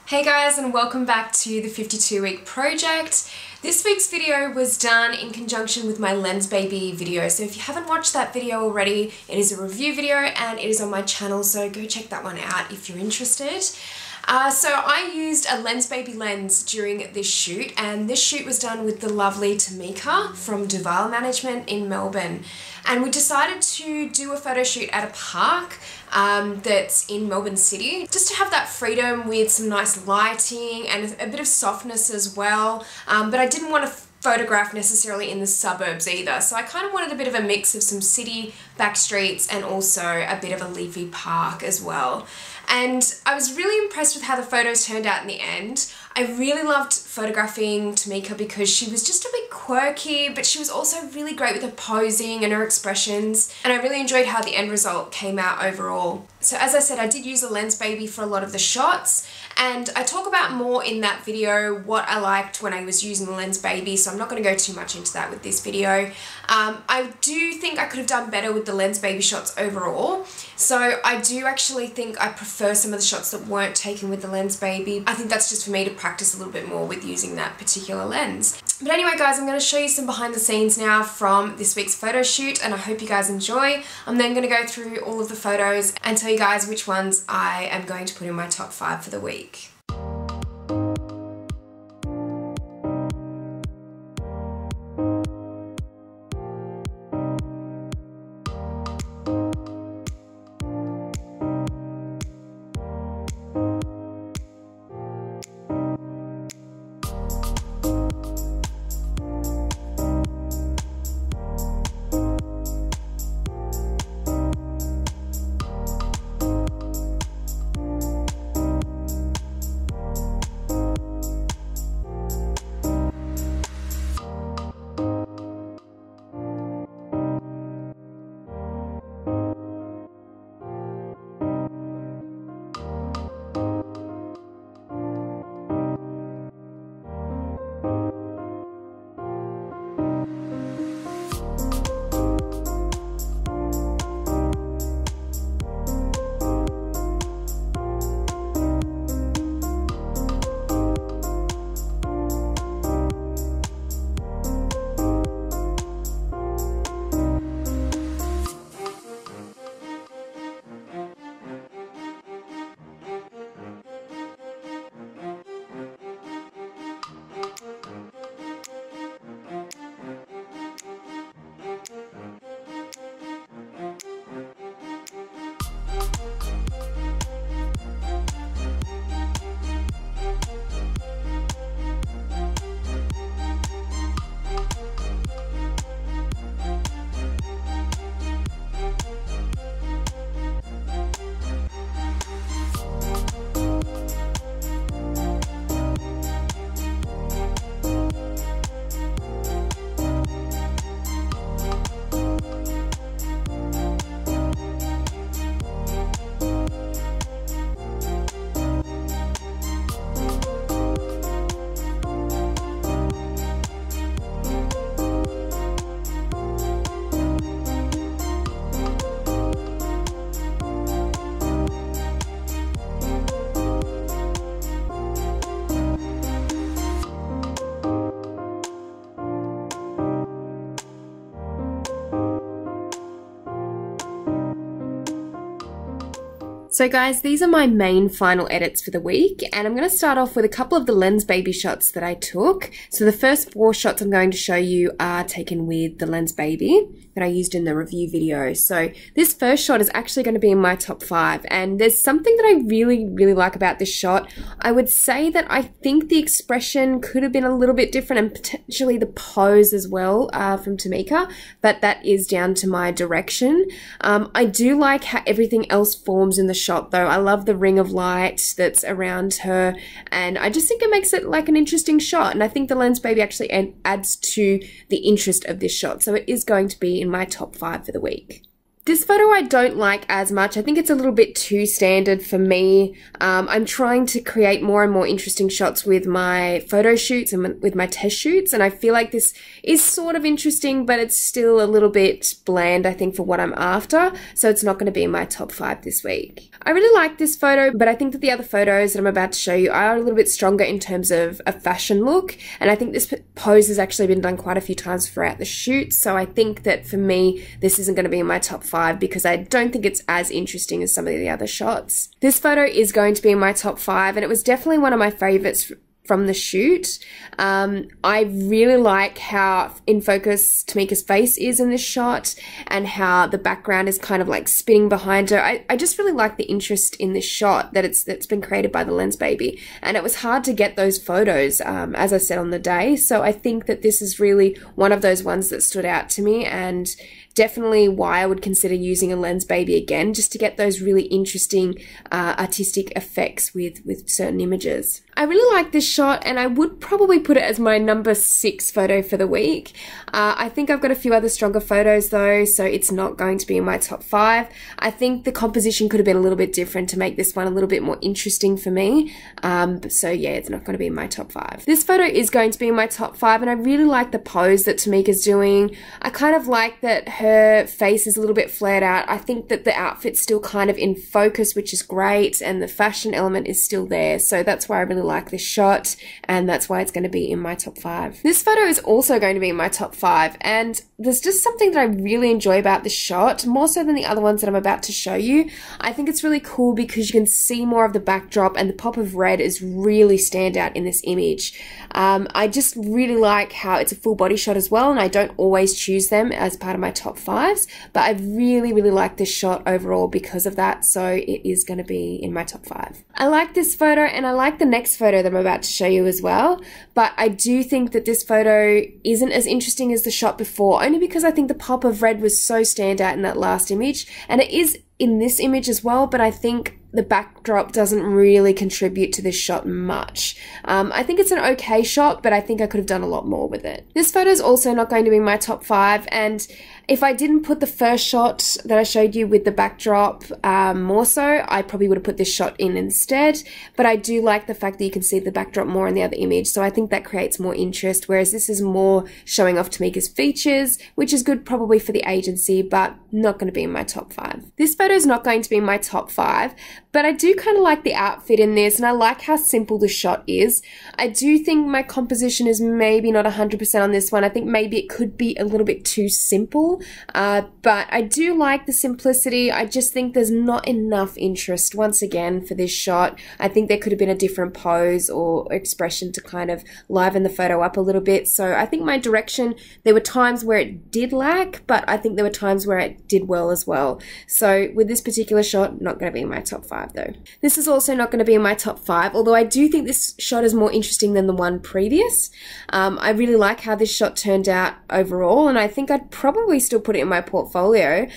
Hey guys, and welcome back to the 52-week project. This week's video was done in conjunction with my Lens Baby video, so if you haven't watched that video already, it is a review video and it is on my channel, so go check that one out if you're interested. So I used a Lens Baby lens during this shoot, and this shoot was done with the lovely Temieka from Duval Management in Melbourne. And we decided to do a photo shoot at a park that's in Melbourne City, just to have that freedom with some nice lighting and a bit of softness as well. But I didn't want to photograph necessarily in the suburbs either, so I kind of wanted a bit of a mix of some city back streets and also a bit of a leafy park as well. And I was really impressed with how the photos turned out in the end. I really loved photographing Temieka because she was just a bit quirky, but she was also really great with her posing and her expressions, and I really enjoyed how the end result came out overall. So as I said, I did use a Lens Baby for a lot of the shots, and I talk about more in that video what I liked when I was using the Lens Baby, so I'm not going to go too much into that with this video. I do think I could have done better with the Lens Baby shots overall, so I do actually think I prefer some of the shots that weren't taken with the Lens Baby. I think that's just for me to practice a little bit more with using that particular lens. But anyway guys, I'm going to show you some behind the scenes now from this week's photo shoot, and I hope you guys enjoy. I'm then going to go through all of the photos and tell you guys which ones I am going to put in my top 5 for the week. So guys, these are my main final edits for the week, and I'm going to start off with a couple of the Lens Baby shots that I took. So the first 4 shots I'm going to show you are taken with the Lens Baby that I used in the review video. So this first shot is actually going to be in my top 5, and there's something that I really like about this shot. I would say that I think the expression could have been a little bit different, and potentially the pose as well from Temieka, but that is down to my direction. I do like how everything else forms in the shot though. I love the ring of light that's around her, and I just think it makes it like an interesting shot, and I think the Lens Baby actually adds to the interest of this shot, so it is going to be in my top 5 for the week. This photo I don't like as much. I think it's a little bit too standard for me. I'm trying to create more and more interesting shots with my photo shoots and with my test shoots, and I feel like this is sort of interesting, but it's still a little bit bland, I think, for what I'm after, so it's not going to be in my top 5 this week. I really like this photo, but I think that the other photos that I'm about to show you are a little bit stronger in terms of a fashion look, and I think this pose has actually been done quite a few times throughout the shoot, so I think that for me, this isn't going to be in my top 5 because I don't think it's as interesting as some of the other shots. This photo is going to be in my top 5, and it was definitely one of my favorites from the shoot. I really like how in focus Temieka's face is in this shot and how the background is kind of like spinning behind her. I just really like the interest in this shot that's been created by the Lens Baby, and it was hard to get those photos as I said on the day, so I think that this is really one of those ones that stood out to me, and definitely why I would consider using a Lens Baby again, just to get those really interesting artistic effects with certain images. I really like this shot, and I would probably put it as my number 6 photo for the week. I think I've got a few other stronger photos though, so it's not going to be in my top 5. I think the composition could have been a little bit different to make this one a little bit more interesting for me. So yeah, it's not going to be in my top 5. This photo is going to be in my top 5, and I really like the pose that Temieka's doing. I kind of like that her face is a little bit flared out. I think that the outfit's still kind of in focus, which is great, and the fashion element is still there, so that's why I really like this shot, and that's why it's going to be in my top 5. This photo is also going to be in my top 5, and there's just something that I really enjoy about this shot, more so than the other ones that I'm about to show you. I think it's really cool because you can see more of the backdrop, and the pop of red is really stand out in this image. I just really like how it's a full body shot as well, and I don't always choose them as part of my top 5s, but I really like this shot overall because of that, so it is going to be in my top 5. I like this photo, and I like the next photo that I'm about to show you as well, but I do think that this photo isn't as interesting as the shot before, only because I think the pop of red was so stand out in that last image, and it is in this image as well, but I think the backdrop doesn't really contribute to this shot much. I think it's an okay shot, but I think I could have done a lot more with it. This photo is also not going to be in my top 5, and if I didn't put the first shot that I showed you with the backdrop more so, I probably would have put this shot in instead, but I do like the fact that you can see the backdrop more in the other image, so I think that creates more interest, whereas this is more showing off Temieka's features, which is good probably for the agency, but not going to be in my top 5. This photo is not going to be in my top 5, but I do kind of like the outfit in this, and I like how simple the shot is. I do think my composition is maybe not 100% on this one. I think maybe it could be a little bit too simple, but I do like the simplicity. I just think there's not enough interest once again for this shot. I think there could have been a different pose or expression to kind of liven the photo up a little bit. So I think my direction, there were times where it did lack, but I think there were times where it did well as well. So with this particular shot, not going to be in my top 5 though. This is also not going to be in my top 5, although I do think this shot is more interesting than the one previous. I really like how this shot turned out overall, and I think I'd probably still put it in my portfolio.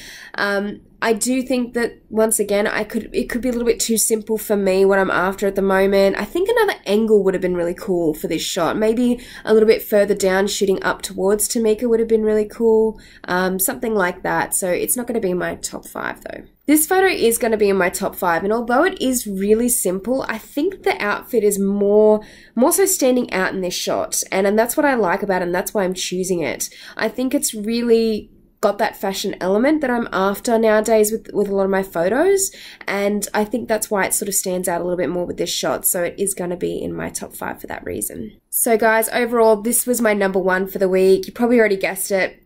I do think that once again, it could be a little bit too simple for me what I'm after at the moment. I think another angle would have been really cool for this shot. Maybe a little bit further down, shooting up towards Temieka would have been really cool. Something like that. So it's not going to be in my top 5 though. This photo is going to be in my top 5, and although it is really simple, I think the outfit is more so standing out in this shot, and that's what I like about it, and that's why I'm choosing it. I think it's really got that fashion element that I'm after nowadays with a lot of my photos, and I think that's why it sort of stands out a little bit more with this shot, so it is going to be in my top 5 for that reason. So guys, overall, this was my number 1 for the week. You probably already guessed it,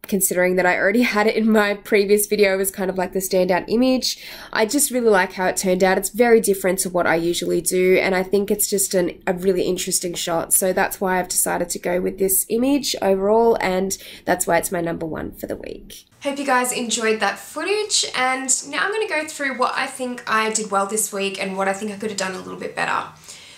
considering that I already had it in my previous video as kind of like the standout image. I just really like how it turned out. It's very different to what I usually do, and I think it's just a really interesting shot, so that's why I've decided to go with this image overall, and that's why it's my number 1 for the week. Hope you guys enjoyed that footage, and now I'm going to go through what I think I did well this week and what I think I could have done a little bit better.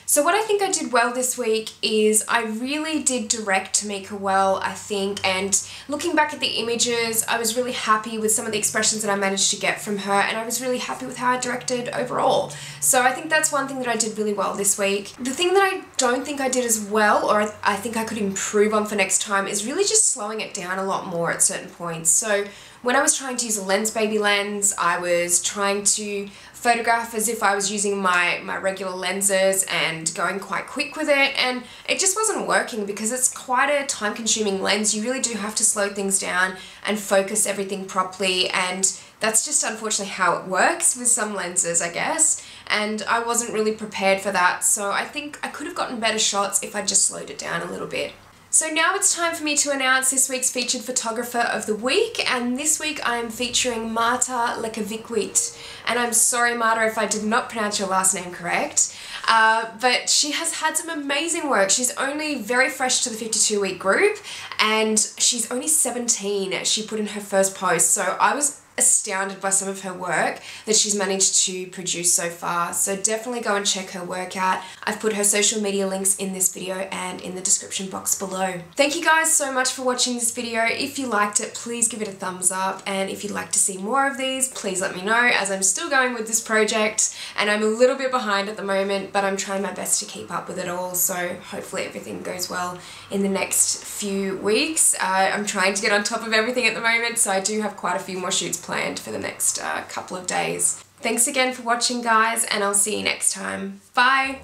So what I think I did well this week is I really did direct Temieka well, I think, and looking back at the images, I was really happy with some of the expressions that I managed to get from her, and I was really happy with how I directed overall. So I think that's one thing that I did really well this week. The thing that I don't think I did as well, or I think I could improve on for next time, is really just slowing it down a lot more at certain points. So when I was trying to use a Lens Baby lens, I was trying to photograph as if I was using my regular lenses and going quite quick with it, and it just wasn't working because it's quite a time-consuming lens. You really do have to slow things down and focus everything properly, and That's just unfortunately how it works with some lenses, I guess, and I wasn't really prepared for that, so I think I could have gotten better shots if I just slowed it down a little bit. So now it's time for me to announce this week's featured photographer of the week, and this week I am featuring Marta Lekaviciute. And I'm sorry, Marta, if I did not pronounce your last name correct, but she has had some amazing work. She's only very fresh to the 52-week group, and she's only 17. She put in her first post, so I was astounded by some of her work that she's managed to produce so far. So definitely go and check her work out. I've put her social media links in this video and in the description box below. Thank you guys so much for watching this video. If you liked it, please give it a thumbs up, and if you'd like to see more of these, please let me know, as I'm still going with this project and I'm a little bit behind at the moment, but I'm trying my best to keep up with it all, so hopefully everything goes well in the next few weeks. I'm trying to get on top of everything at the moment, so I do have quite a few more shoots planned for the next couple of days. Thanks again for watching, guys, and I'll see you next time. Bye!